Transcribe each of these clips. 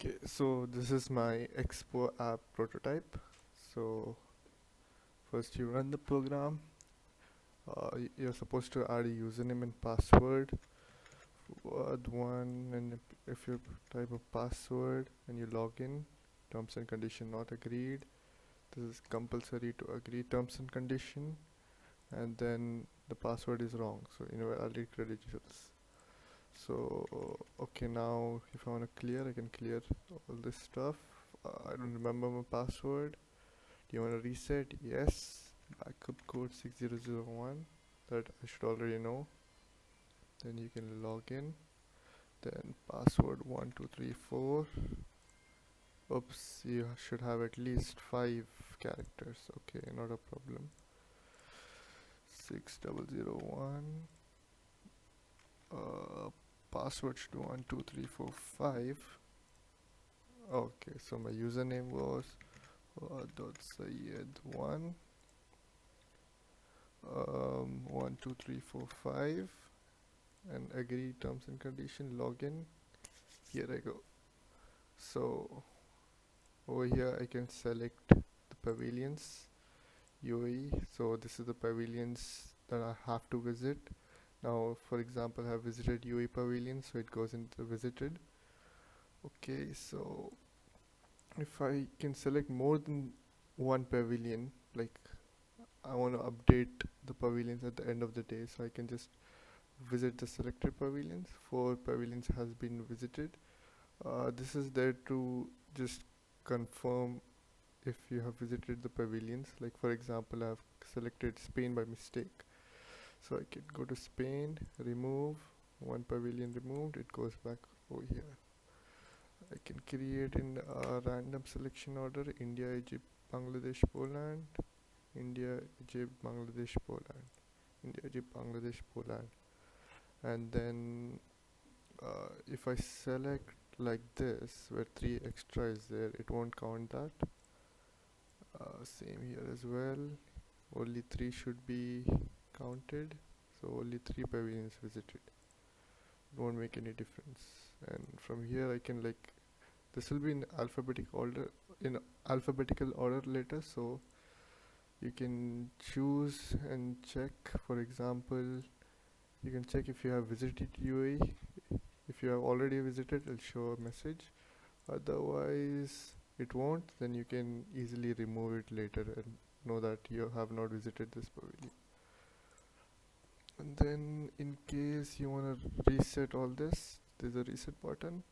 Okay, so this is my Expo app prototype. So first you run the program. You're supposed to add a username and password. Add one, and if you type a password and you log in, terms and condition not agreed. This is compulsory to agree terms and condition, and then the password is wrong. So invalid credentials. So okay, now if I want to clear, I can clear all this stuff. I don't remember my password. Do you want to reset? Yes. Backup code 6001 that I should already know. Then you can log in. Then password 1234. Oops, you should have at least 5 characters. Okay, not a problem. 6001. Password should be 12345. Okay, so my username was Syed1 12345 and agree terms and condition. Login. Here I go. So over here I can select the pavilions UAE. So this is the pavilions that I have to visit. Now for example, I have visited UAE pavilion, so it goes into visited. Okay, so if I can select more than one pavilion, like I want to update the pavilions at the end of the day, so I can just visit the selected pavilions. 4 pavilions has been visited. This is there to just confirm if you have visited the pavilions. Like for example, I have selected Spain by mistake, so I can go to Spain, remove one pavilion, removed, it goes back over here. I can create in a random selection order: India, Egypt, Bangladesh, Poland, India, Egypt, Bangladesh, Poland, India, Egypt, Bangladesh, Poland. And then if I select like this where 3 extra is there, it won't count that. Same here as well, only 3 should be counted, so only 3 pavilions visited. It won't make any difference. And from here I can, like, this will be in alphabetical order later, so you can choose and check. For example, you can check if you have visited UAE. If you have already visited, it'll show a message. Otherwise it won't. Then you can easily remove it later and know that you have not visited this pavilion. And then in case you want to reset all this, there's a reset button.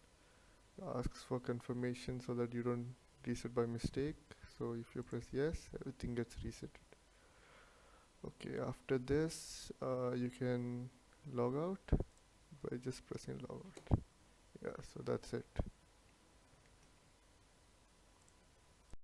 It asks for confirmation so that you don't reset by mistake. So if you press yes, everything gets reset. Okay, after this you can log out by just pressing log out. Yeah, so that's it.